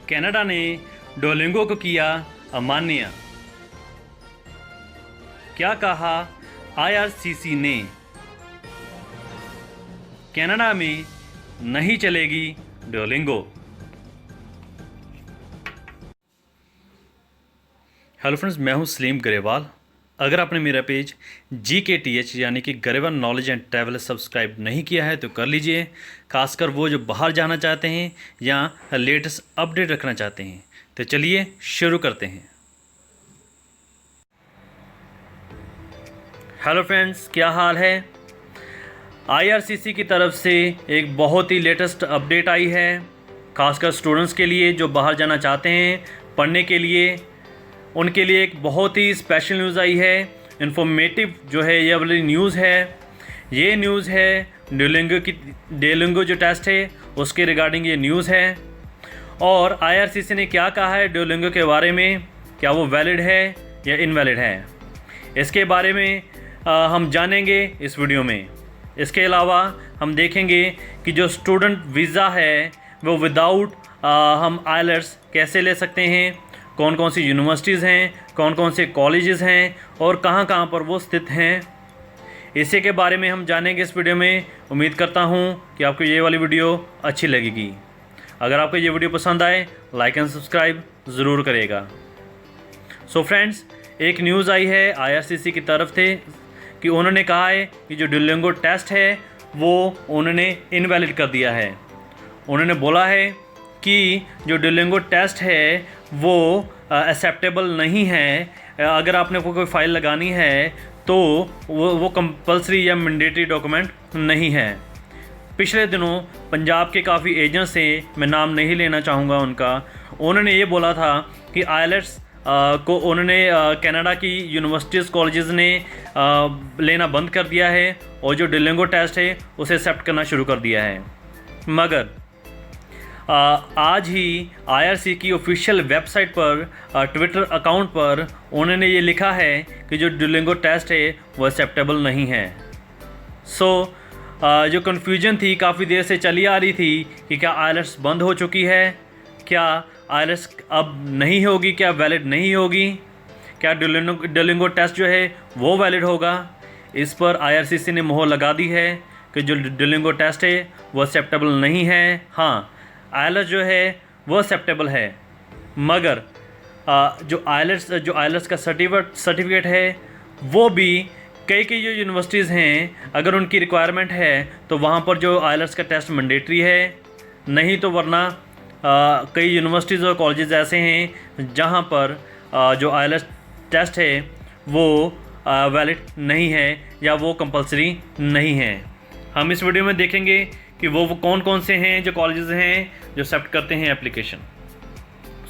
Canada ने Duolingo को किया अमान्य। क्या कहा आईआरसीसी ने? कनाडा में नहीं चलेगी डुओलिंगो। हेलो फ्रेंड्स, मैं हूं सलीम गरेवाल। अगर आपने मेरा पेज GKTH यानी कि Grewal knowledge and travel subscribe नहीं किया है तो कर लीजिए, खासकर वो जो बाहर जाना चाहते हैं या लेटेस्ट अपडेट रखना चाहते हैं। तो चलिए शुरू करते हैं। हेलो फ्रेंड्स, क्या हाल है? IRCC की तरफ से एक बहुत ही लेटेस्ट अपडेट आई है, खासकर स्टूडेंट्स के लिए जो बाहर जाना चाहते हैं पढ़ने के लिए। उनके लिए एक बहुत ही स्पेशल न्यूज़ आई है, इन्फॉर्मेटिव जो है ये वाली न्यूज़ है। ये न्यूज़ है डुओलिंगो जो टेस्ट है उसके रिगार्डिंग ये न्यूज़ है। और IRCC ने क्या कहा है डुओलिंगो के बारे में, क्या वो वैलिड है या इनवैलिड है, इसके बारे में हम जानेंगे इस वीडियो में। इसके अलावा हम देखेंगे कि जो स्टूडेंट वीज़ा है वो विदाउट हम आइलेट्स कैसे ले सकते हैं, कौन कौन सी यूनिवर्सिटीज़ हैं, कौन कौन से कॉलेजेस हैं और कहाँ कहाँ पर वो स्थित हैं, इसी के बारे में हम जानेंगे इस वीडियो में। उम्मीद करता हूँ कि आपको ये वाली वीडियो अच्छी लगेगी। अगर आपको ये वीडियो पसंद आए लाइक एंड सब्सक्राइब ज़रूर करेगा। सो फ्रेंड्स, एक न्यूज़ आई है IRCC की तरफ से कि उन्होंने कहा है कि जो डुओलिंगो टेस्ट है वो उन्होंने इनवैलिड कर दिया है। उन्होंने बोला है कि जो डुओलिंगो टेस्ट है वो एक्सेप्टेबल नहीं है। अगर आपने कोई फ़ाइल लगानी है तो वो कंपलसरी या मैंडेटरी डॉक्यूमेंट नहीं है। पिछले दिनों पंजाब के काफ़ी एजेंट्स से, मैं नाम नहीं लेना चाहूँगा उनका, उन्होंने ये बोला था कि आइलेट्स को उन्होंने कनाडा की यूनिवर्सिटीज़ कॉलेजेस ने लेना बंद कर दिया है और जो डुओलिंगो टेस्ट है उसे एक्सेप्ट करना शुरू कर दिया है। मगर आज ही IRCC की ऑफिशियल वेबसाइट पर, ट्विटर अकाउंट पर उन्होंने ये लिखा है कि जो डुओलिंगो टेस्ट है वो एक्सेप्टेबल नहीं है। जो कन्फ्यूजन थी काफ़ी देर से चली आ रही थी कि क्या आइलेट्स बंद हो चुकी है, क्या आइलेट्स अब नहीं होगी, क्या वैलिड नहीं होगी, क्या डुओलिंगो टेस्ट जो है वो वैलिड होगा, इस पर IRCC ने मोहर लगा दी है कि जो डुओलिंगो टेस्ट है वो एक्सेप्टेबल नहीं है। हाँ, आइलेट्स जो है वो एक्सेप्टेबल है, मगर जो आइलेट्स का सर्टिफिकेट है वो भी कई जो यूनिवर्सिटीज़ हैं अगर उनकी रिक्वायरमेंट है तो वहाँ पर जो आइलेट्स का टेस्ट मैंडेटरी है, नहीं तो वरना कई यूनिवर्सिटीज़ और कॉलेजेस ऐसे हैं जहाँ पर जो आइलेट्स टेस्ट है वो वैलिड नहीं है या वो कंपलसरी नहीं है। हम इस वीडियो में देखेंगे कि वो कौन कौन से हैं जो कॉलेजेस हैं जो एक्सेप्ट करते हैं एप्लीकेशन।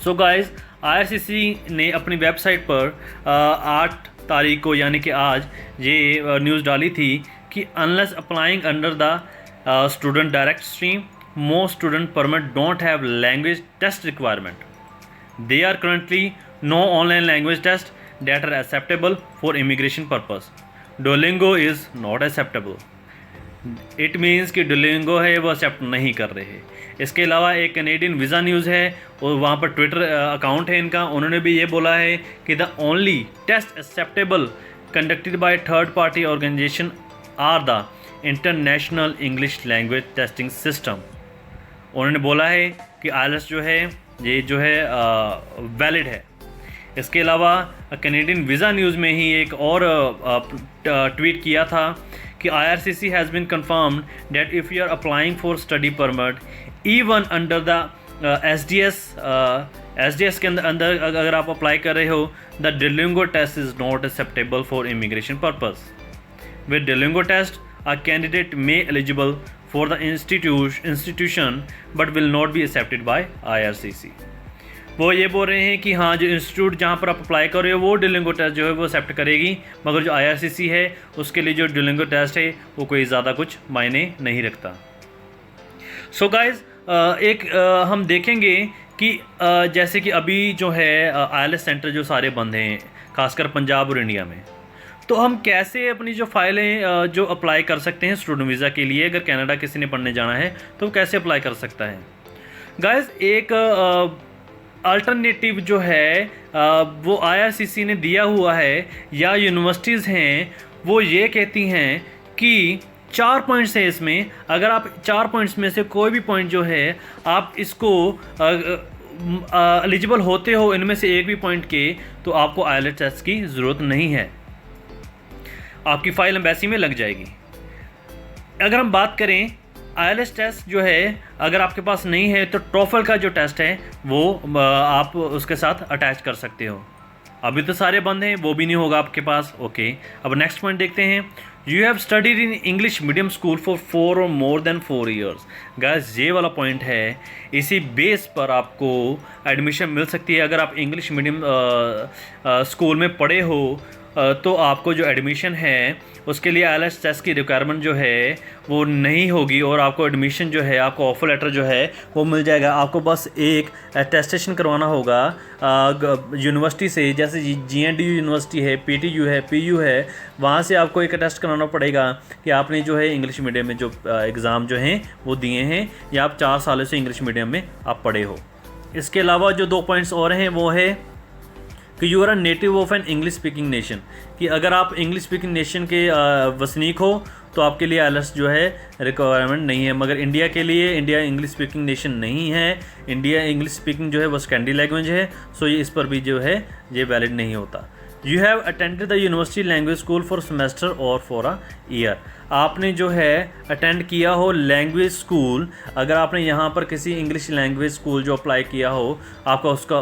सो गाइस, IRCC ने अपनी वेबसाइट पर 8 तारीख को यानी कि आज ये न्यूज़ डाली थी कि unless applying under the student direct stream, most student permit don't have language test requirement. They are currently no online language test that are acceptable for immigration purpose. Duolingo is not acceptable. It means कि Duolingo है वो accept नहीं कर रहे हैं। इसके अलावा एक कैनेडियन वीज़ा न्यूज़ है और वहाँ पर ट्विटर अकाउंट है इनका, उन्होंने भी ये बोला है कि the only test acceptable conducted by third party organisation are the international English language testing system. उन्होंने बोला है कि आइलेट्स जो है ये जो है वैलिड है। इसके अलावा कैनेडियन वीज़ा न्यूज़ में ही एक और ट्वीट किया था कि IRCC has been confirmed that if you are applying for study permit even under the SDS के अंदर अगर आप अप्लाई कर रहे हो, the Duolingo test is not acceptable for immigration purpose. With Duolingo test, a candidate may eligible for the institution but will not be accepted by IRCC. वो ये बोल रहे हैं कि हाँ, जो इंस्टीट्यूट जहाँ पर आप अप्लाई कर रहे हो वो डुओलिंगो टेस्ट जो है वो एक्सेप्ट करेगी, मगर जो IRCC है उसके लिए जो डुओलिंगो टेस्ट है वो कोई ज़्यादा कुछ मायने नहीं रखता। सो गाइस, हम देखेंगे कि जैसे कि अभी जो है IELTS सेंटर जो सारे बंद हैं, खासकर पंजाब और इंडिया में, तो हम कैसे अपनी जो फाइलें जो अप्लाई कर सकते हैं स्टूडेंट वीज़ा के लिए। अगर कनाडा किसी ने पढ़ने जाना है तो कैसे अप्लाई कर सकता है। गाइस, एक अल्टरनेटिव जो है वो IRCC ने दिया हुआ है या यूनिवर्सिटीज़ हैं वो ये कहती हैं कि 4 पॉइंट्स है इसमें, अगर आप 4 पॉइंट्स में से कोई भी पॉइंट जो है आप इसको एलिजिबल होते हो इनमें से एक भी पॉइंट के, तो आपको IELTS टेस्ट की ज़रूरत नहीं है, आपकी फ़ाइल एम्बेसी में लग जाएगी। अगर हम बात करें IELTS टेस्ट जो है अगर आपके पास नहीं है तो TOEFL का जो टेस्ट है वो आप उसके साथ अटैच कर सकते हो। अभी तो सारे बंद हैं, वो भी नहीं होगा आपके पास। ओके, अब नेक्स्ट पॉइंट देखते हैं। You have studied in English medium school for 4 और मोर देन 4 ईयर्स। गाइस ये वाला पॉइंट है, इसी बेस पर आपको एडमिशन मिल सकती है। अगर आप इंग्लिश मीडियम स्कूल में पढ़े हो तो आपको जो एडमिशन है उसके लिए IELTS टेस्ट की रिक्वायरमेंट जो है वो नहीं होगी और आपको एडमिशन जो है, आपको ऑफर लेटर जो है वो मिल जाएगा। आपको बस एक अटेस्टेशन करवाना होगा यूनिवर्सिटी से, जैसे GNDU यूनिवर्सिटी है, PTU है, PU है, वहाँ से आपको एक अटेस्ट कराना पड़ेगा कि आपने जो है इंग्लिश मीडियम में जो एग्ज़ाम जो हैं वो दिए हैं या आप 4 सालों से इंग्लिश मीडियम में आप पढ़े हो। इसके अलावा जो 2 पॉइंट्स और हैं वो है कि you are a native of an English speaking nation, कि अगर आप इंग्लिश स्पीकिंग नेशन के वसनीक हो तो आपके लिए IELTS जो है रिक्वायरमेंट नहीं है। मगर इंडिया के लिए, इंडिया इंग्लिश स्पीकिंग नेशन नहीं है, इंडिया इंग्लिश स्पीकिंग जो है वो सेकेंडरी लैंग्वेज है, सो ये इस पर भी जो है ये वैलिड नहीं होता। You have attended the university language school for semester और फॉर अ ईयर। आपने जो है अटेंड किया हो लैंग्वेज स्कूल, अगर आपने यहाँ पर किसी इंग्लिश लैंग्वेज स्कूल जो अप्लाई किया हो, आपका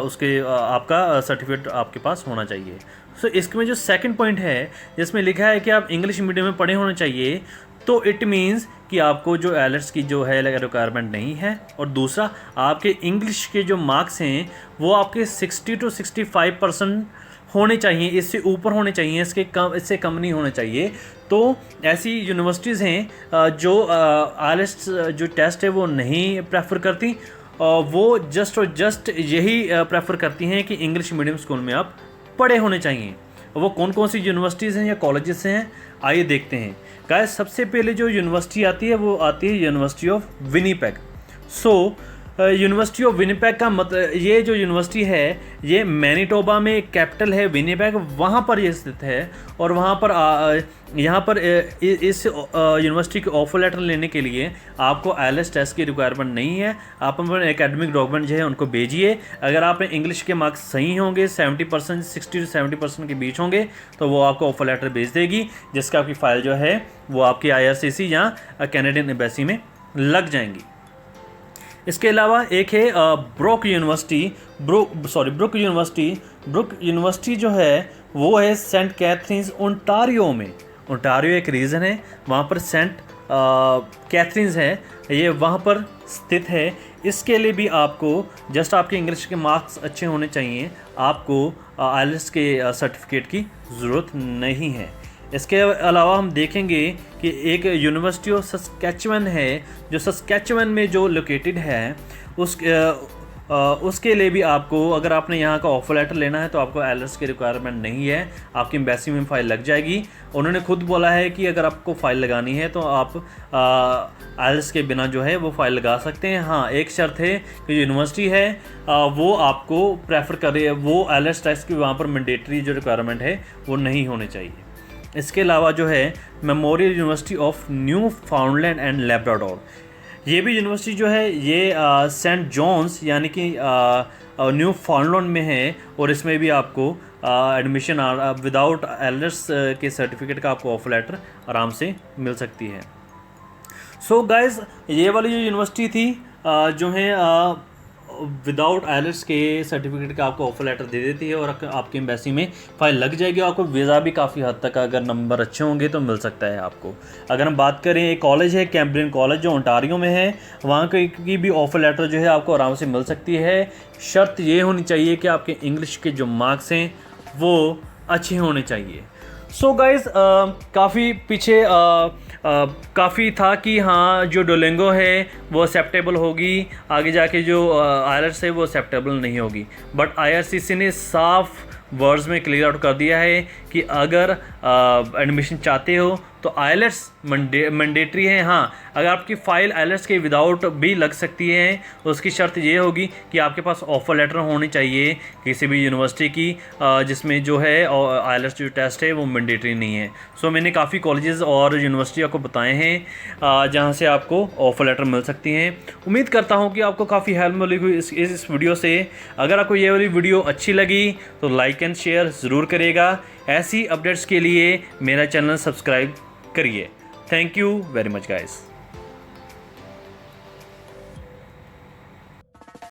आपका सर्टिफिकेट आपके पास होना चाहिए। सो इसमें जो सेकंड पॉइंट है जिसमें लिखा है कि आप इंग्लिश मीडियम में पढ़े होने चाहिए, तो इट मीन्स कि आपको जो IELTS की जो है रिक्वायरमेंट नहीं है। और दूसरा, आपके इंग्लिश के जो मार्क्स हैं वो आपके 60 to 65% होने चाहिए, इससे ऊपर होने चाहिए, इससे कम नहीं होने चाहिए। तो ऐसी यूनिवर्सिटीज़ हैं जो IELTS जो टेस्ट है वो नहीं प्रेफर करती, वो जस्ट और जस्ट यही प्रेफर करती हैं कि इंग्लिश मीडियम स्कूल में आप पढ़े होने चाहिए। वो कौन कौन सी यूनिवर्सिटीज़ हैं या कॉलेजेस हैं, आइए देखते हैं। गाइस सबसे पहले जो यूनिवर्सिटी आती है वो आती है university of Winnipeg. So university of Winnipeg का मतलब, ये जो यूनिवर्सिटी है ये मैनिटोबा में कैपिटल है विनीपेग, वहाँ पर ये स्थित है। और वहाँ पर यहाँ पर इस यूनिवर्सिटी के ऑफर लेटर लेने के लिए आपको IELTS टेस्ट की रिक्वायरमेंट नहीं है। आप अपने एकेडमिक डॉक्यूमेंट जो है उनको भेजिए। अगर आप इंग्लिश के मार्क्स सही होंगे, 70%, 60 to 70% के बीच होंगे, तो वो आपको ऑफर लेटर भेज देगी, जिसका आपकी फ़ाइल जो है वो आपकी IRCC या कैनेडियन एम्बेसी में लग जाएंगी। इसके अलावा एक है ब्रुक यूनिवर्सिटी। ब्रुक यूनिवर्सिटी जो है वो है सेंट कैथरीन्स ओंटारियो में। ओंटारियो एक रीजन है, वहाँ पर सेंट कैथरीन्स है, ये वहाँ पर स्थित है। इसके लिए भी आपको जस्ट आपके इंग्लिश के मार्क्स अच्छे होने चाहिए, आपको IELTS के सर्टिफिकेट की ज़रूरत नहीं है। इसके अलावा हम देखेंगे कि एक यूनिवर्सिटी ऑफ सस्कैचुअन है, जो सस्कैचुअन में जो लोकेटेड है, उसके लिए भी आपको, अगर आपने यहाँ का ऑफर लेटर लेना है तो आपको IELTS की रिक्वायरमेंट नहीं है, आपकी एम्बेसी में फ़ाइल लग जाएगी। उन्होंने खुद बोला है कि अगर आपको फ़ाइल लगानी है तो आप IELTS के बिना जो है वो फ़ाइल लगा सकते हैं। हाँ, एक शर्त है कि यूनिवर्सिटी है वो आपको प्रेफर करे, वो IELTS टेस्ट की वहाँ पर मैंडेटरी जो रिक्वायरमेंट है वो नहीं होनी चाहिए। इसके अलावा जो है memorial university of new फाउंडलैंड and Labrador, ये भी यूनिवर्सिटी जो है ये सेंट जॉन्स यानी कि न्यू फाउंडलैंड में है, और इसमें भी आपको एडमिशन विदाउट IELTS के सर्टिफिकेट का आपको ऑफर लेटर आराम से मिल सकती है। सो गाइस, ये वाली जो यूनिवर्सिटी थी जो है विदाउट IELTS के सर्टिफिकेट का आपको ऑफर लेटर दे देती है और आपकी एम्बेसी में फ़ाइल लग जाएगी। आपको वीज़ा भी काफ़ी हद तक, अगर नंबर अच्छे होंगे तो मिल सकता है आपको। अगर हम बात करें, एक कॉलेज है कैम्ब्रियन कॉलेज जो ओंटारियो में है, वहाँ की भी ऑफर लेटर जो है आपको आराम से मिल सकती है। शर्त ये होनी चाहिए कि आपके इंग्लिश के जो मार्क्स हैं वो अच्छे होने चाहिए। सो गाइज़, काफ़ी पीछे काफ़ी था कि हाँ जो डोलिंगो है वो एक्सेप्टेबल होगी, आगे जाके जो IELTS है वो एक्सेप्टेबल नहीं होगी। बट IRCC ने साफ वर्ड्स में क्लियर आउट कर दिया है कि अगर एडमिशन चाहते हो तो आइलेट्स मैंडेटरी है। हाँ, अगर आपकी फ़ाइल आइलेट्स के विदाउट भी लग सकती है, उसकी शर्त ये होगी कि आपके पास ऑफ़र लेटर होनी चाहिए किसी भी यूनिवर्सिटी की जिसमें जो है आइलेट्स जो टेस्ट है वो मैंडेटरी नहीं है। सो मैंने काफ़ी कॉलेजेस और यूनिवर्सिटी आपको बताए हैं जहाँ से आपको ऑफ़र लेटर मिल सकती हैं। उम्मीद करता हूँ कि आपको काफ़ी हेल्प मिली हुई इस वीडियो से। अगर आपको ये वाली वीडियो अच्छी लगी तो लाइक एंड शेयर ज़रूर करिएगा। ऐसी अपडेट्स के लिए मेरा चैनल सब्सक्राइब करिए। Thank you very much guys.